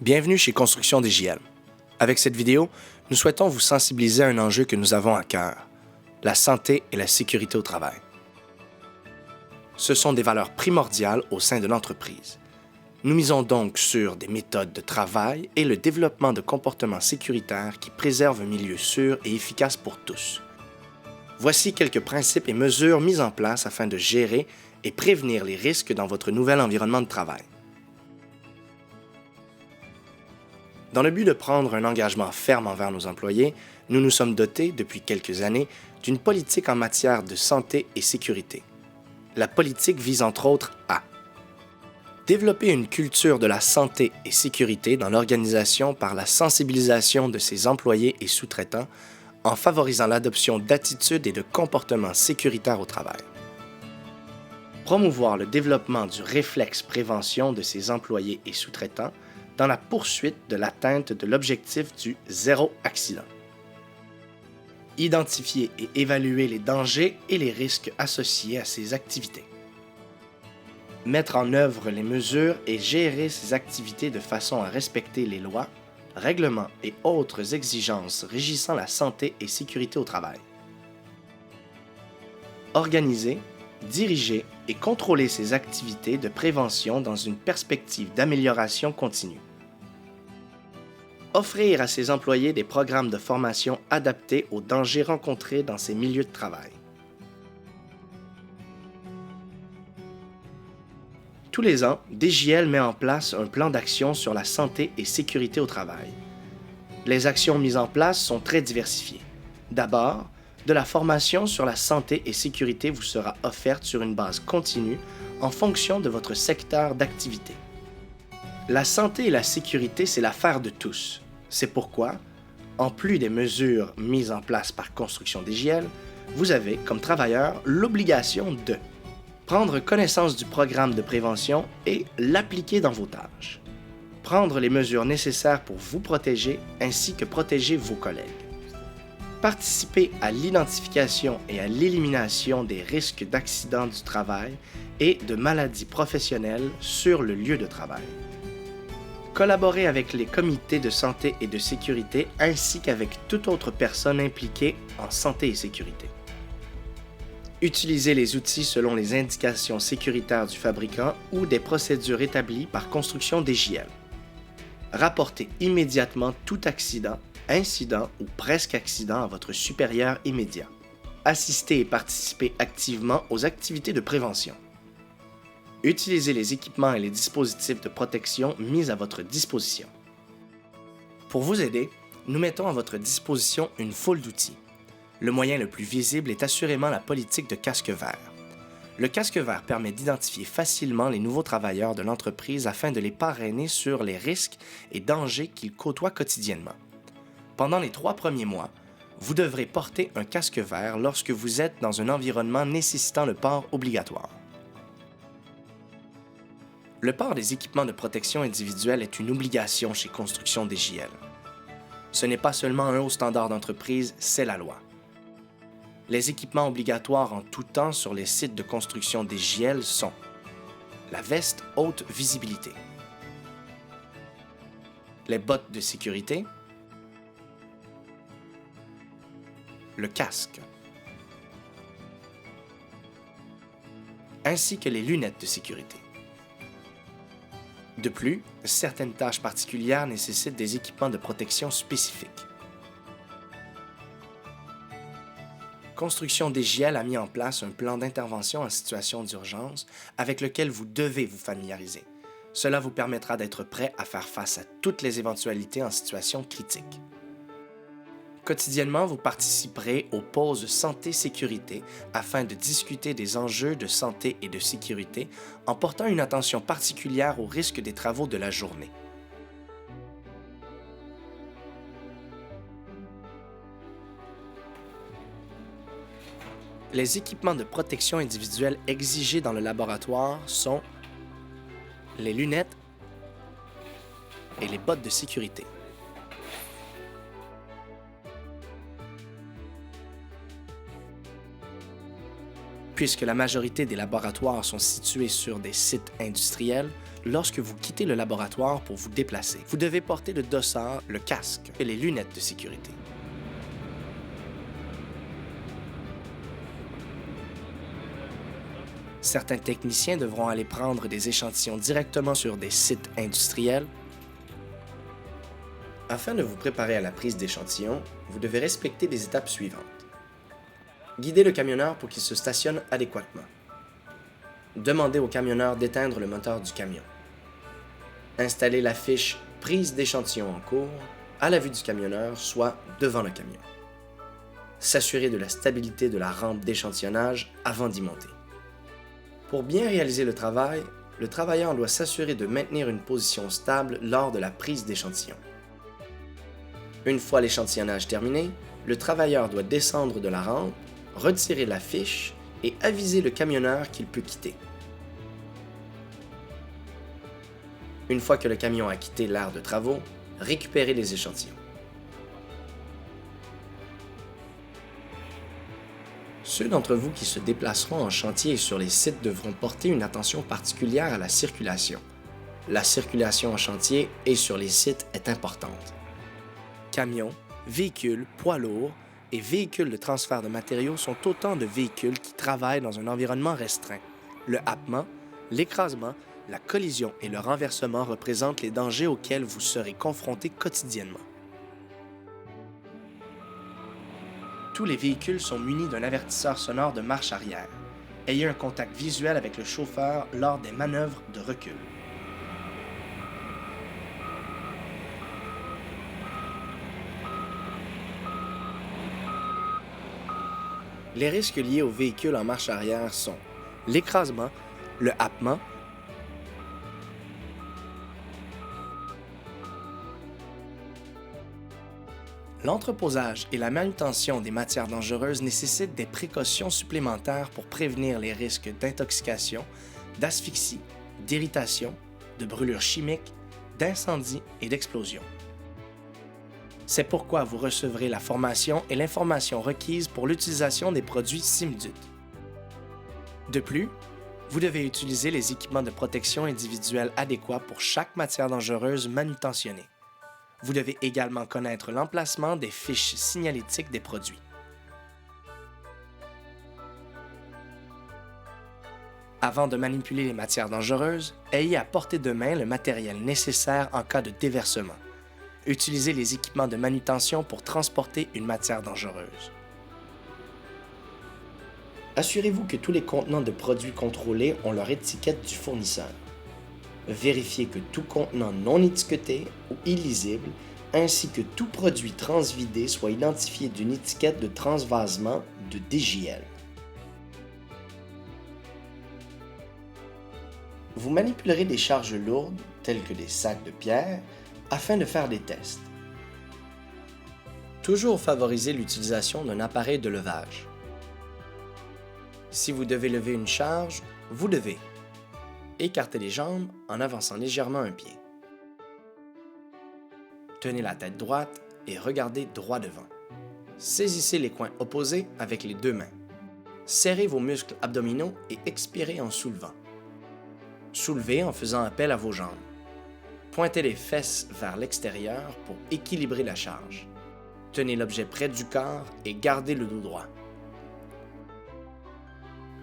Bienvenue chez Construction DJL. Avec cette vidéo, nous souhaitons vous sensibiliser à un enjeu que nous avons à cœur, la santé et la sécurité au travail. Ce sont des valeurs primordiales au sein de l'entreprise. Nous misons donc sur des méthodes de travail et le développement de comportements sécuritaires qui préservent un milieu sûr et efficace pour tous. Voici quelques principes et mesures mises en place afin de gérer et prévenir les risques dans votre nouvel environnement de travail. Dans le but de prendre un engagement ferme envers nos employés, nous nous sommes dotés, depuis quelques années, d'une politique en matière de santé et sécurité. La politique vise entre autres à développer une culture de la santé et sécurité dans l'organisation par la sensibilisation de ses employés et sous-traitants en favorisant l'adoption d'attitudes et de comportements sécuritaires au travail. Promouvoir le développement du réflexe prévention de ses employés et sous-traitants dans la poursuite de l'atteinte de l'objectif du zéro accident. Identifier et évaluer les dangers et les risques associés à ces activités. Mettre en œuvre les mesures et gérer ces activités de façon à respecter les lois, règlements et autres exigences régissant la santé et sécurité au travail. Organiser, diriger et contrôler ces activités de prévention dans une perspective d'amélioration continue. Offrir à ses employés des programmes de formation adaptés aux dangers rencontrés dans ces milieux de travail. Tous les ans, DJL met en place un plan d'action sur la santé et sécurité au travail. Les actions mises en place sont très diversifiées. D'abord, de la formation sur la santé et sécurité vous sera offerte sur une base continue en fonction de votre secteur d'activité. La santé et la sécurité, c'est l'affaire de tous. C'est pourquoi, en plus des mesures mises en place par Construction DJL, vous avez, comme travailleur, l'obligation de prendre connaissance du programme de prévention et l'appliquer dans vos tâches. Prendre les mesures nécessaires pour vous protéger ainsi que protéger vos collègues. Participer à l'identification et à l'élimination des risques d'accidents du travail et de maladies professionnelles sur le lieu de travail. Collaborer avec les comités de santé et de sécurité ainsi qu'avec toute autre personne impliquée en santé et sécurité. Utiliser les outils selon les indications sécuritaires du fabricant ou des procédures établies par Construction DJL. Rapporter immédiatement tout accident, incident ou presque accident à votre supérieur immédiat. Assister et participer activement aux activités de prévention. Utilisez les équipements et les dispositifs de protection mis à votre disposition. Pour vous aider, nous mettons à votre disposition une foule d'outils. Le moyen le plus visible est assurément la politique de casque vert. Le casque vert permet d'identifier facilement les nouveaux travailleurs de l'entreprise afin de les parrainer sur les risques et dangers qu'ils côtoient quotidiennement. Pendant les 3 premiers mois, vous devrez porter un casque vert lorsque vous êtes dans un environnement nécessitant le port obligatoire. Le port des équipements de protection individuelle est une obligation chez Construction DJL. Ce n'est pas seulement un haut standard d'entreprise, c'est la loi. Les équipements obligatoires en tout temps sur les sites de Construction DJL sont la veste haute visibilité, les bottes de sécurité, le casque, ainsi que les lunettes de sécurité. De plus, certaines tâches particulières nécessitent des équipements de protection spécifiques. Construction DJL a mis en place un plan d'intervention en situation d'urgence avec lequel vous devez vous familiariser. Cela vous permettra d'être prêt à faire face à toutes les éventualités en situation critique. Quotidiennement, vous participerez aux pauses santé-sécurité afin de discuter des enjeux de santé et de sécurité en portant une attention particulière aux risques des travaux de la journée. Les équipements de protection individuelle exigés dans le laboratoire sont les lunettes et les bottes de sécurité. Puisque la majorité des laboratoires sont situés sur des sites industriels, lorsque vous quittez le laboratoire pour vous déplacer, vous devez porter le dossard, le casque et les lunettes de sécurité. Certains techniciens devront aller prendre des échantillons directement sur des sites industriels. Afin de vous préparer à la prise d'échantillons, vous devez respecter les étapes suivantes. Guidez le camionneur pour qu'il se stationne adéquatement. Demandez au camionneur d'éteindre le moteur du camion. Installez la fiche « Prise d'échantillon en cours » à la vue du camionneur, soit devant le camion. S'assurer de la stabilité de la rampe d'échantillonnage avant d'y monter. Pour bien réaliser le travail, le travailleur doit s'assurer de maintenir une position stable lors de la prise d'échantillon. Une fois l'échantillonnage terminé, le travailleur doit descendre de la rampe, retirer la fiche et aviser le camionneur qu'il peut quitter. Une fois que le camion a quitté l'aire de travaux, récupérez les échantillons. Ceux d'entre vous qui se déplaceront en chantier et sur les sites devront porter une attention particulière à la circulation. La circulation en chantier et sur les sites est importante. Camions, véhicules, poids lourds et véhicules de transfert de matériaux sont autant de véhicules qui travaillent dans un environnement restreint. Le happement, l'écrasement, la collision et le renversement représentent les dangers auxquels vous serez confrontés quotidiennement. Tous les véhicules sont munis d'un avertisseur sonore de marche arrière. Ayez un contact visuel avec le chauffeur lors des manœuvres de recul. Les risques liés aux véhicules en marche arrière sont l'écrasement, le happement, l'entreposage et la manutention des matières dangereuses nécessitent des précautions supplémentaires pour prévenir les risques d'intoxication, d'asphyxie, d'irritation, de brûlures chimiques, d'incendie et d'explosion. C'est pourquoi vous recevrez la formation et l'information requises pour l'utilisation des produits SIMDUT. De plus, vous devez utiliser les équipements de protection individuelle adéquats pour chaque matière dangereuse manutentionnée. Vous devez également connaître l'emplacement des fiches signalétiques des produits. Avant de manipuler les matières dangereuses, ayez à portée de main le matériel nécessaire en cas de déversement. Utilisez les équipements de manutention pour transporter une matière dangereuse. Assurez-vous que tous les contenants de produits contrôlés ont leur étiquette du fournisseur. Vérifiez que tout contenant non étiqueté ou illisible, ainsi que tout produit transvidé soit identifié d'une étiquette de transvasement de DJL. Vous manipulerez des charges lourdes, telles que des sacs de pierre, afin de faire des tests. Toujours favoriser l'utilisation d'un appareil de levage. Si vous devez lever une charge, vous devez écarter les jambes en avançant légèrement un pied. Tenez la tête droite et regardez droit devant. Saisissez les coins opposés avec les deux mains. Serrez vos muscles abdominaux et expirez en soulevant. Soulevez en faisant appel à vos jambes. Pointez les fesses vers l'extérieur pour équilibrer la charge. Tenez l'objet près du corps et gardez le dos droit.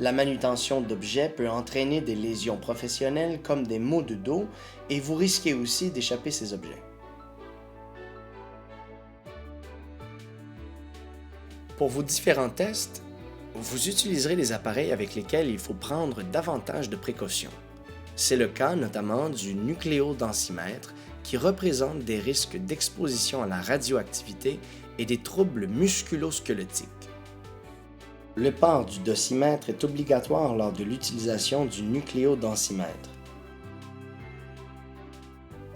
La manutention d'objets peut entraîner des lésions professionnelles comme des maux de dos et vous risquez aussi d'échapper ces objets. Pour vos différents tests, vous utiliserez des appareils avec lesquels il faut prendre davantage de précautions. C'est le cas notamment du nucléodensimètre qui représente des risques d'exposition à la radioactivité et des troubles musculo-squelettiques. Le port du dossimètre est obligatoire lors de l'utilisation du nucléodensimètre.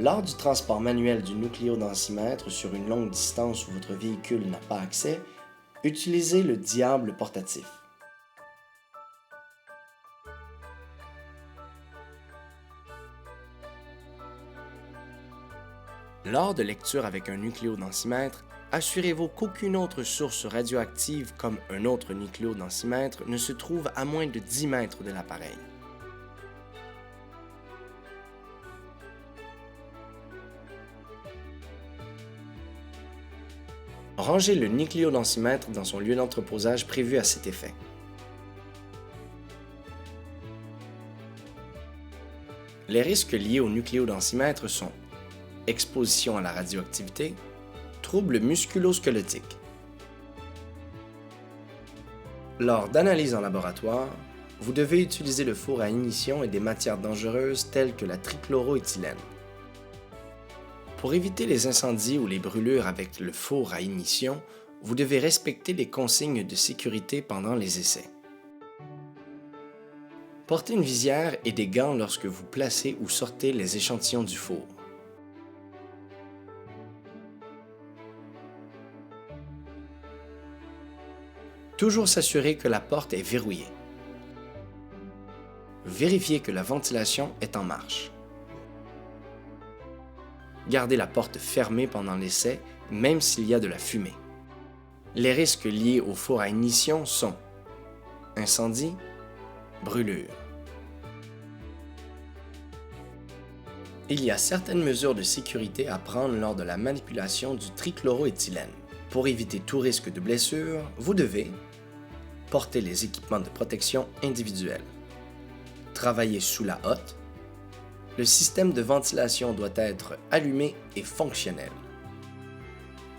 Lors du transport manuel du nucléodensimètre sur une longue distance où votre véhicule n'a pas accès, utilisez le diable portatif. Lors de lecture avec un nucléodensimètre, Assurez-vous qu'aucune autre source radioactive comme un autre nucléodensimètre ne se trouve à moins de 10 mètres de l'appareil. Rangez le nucléodensimètre dans son lieu d'entreposage prévu à cet effet. Les risques liés au nucléodensimètre sont exposition à la radioactivité, troubles musculo-squelettiques. Lors d'analyses en laboratoire, vous devez utiliser le four à ignition et des matières dangereuses telles que la trichloroéthylène. Pour éviter les incendies ou les brûlures avec le four à ignition, vous devez respecter les consignes de sécurité pendant les essais. Portez une visière et des gants lorsque vous placez ou sortez les échantillons du four. Toujours s'assurer que la porte est verrouillée. Vérifiez que la ventilation est en marche. Gardez la porte fermée pendant l'essai, même s'il y a de la fumée. Les risques liés au four à ignition sont incendie, brûlure. Il y a certaines mesures de sécurité à prendre lors de la manipulation du trichloroéthylène. Pour éviter tout risque de blessure, vous devez porter les équipements de protection individuels, travailler sous la hotte, le système de ventilation doit être allumé et fonctionnel.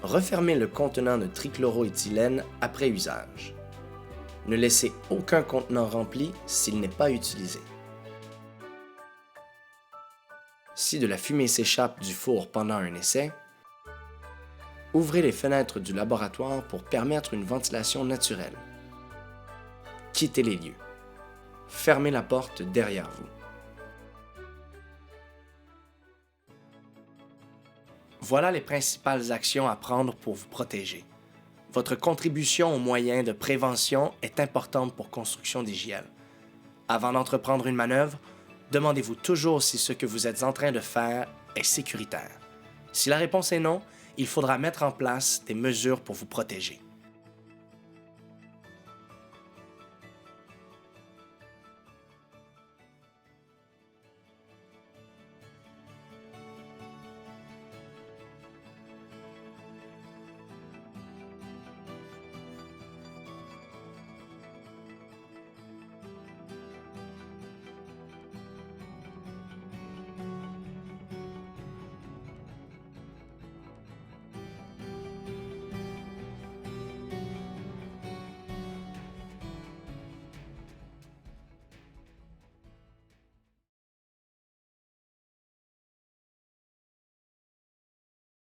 Refermez le contenant de trichloroéthylène après usage. Ne laissez aucun contenant rempli s'il n'est pas utilisé. Si de la fumée s'échappe du four pendant un essai, ouvrez les fenêtres du laboratoire pour permettre une ventilation naturelle. Quittez les lieux. Fermez la porte derrière vous. Voilà les principales actions à prendre pour vous protéger. Votre contribution aux moyens de prévention est importante pour Construction DJL. Avant d'entreprendre une manœuvre, demandez-vous toujours si ce que vous êtes en train de faire est sécuritaire. Si la réponse est non, il faudra mettre en place des mesures pour vous protéger.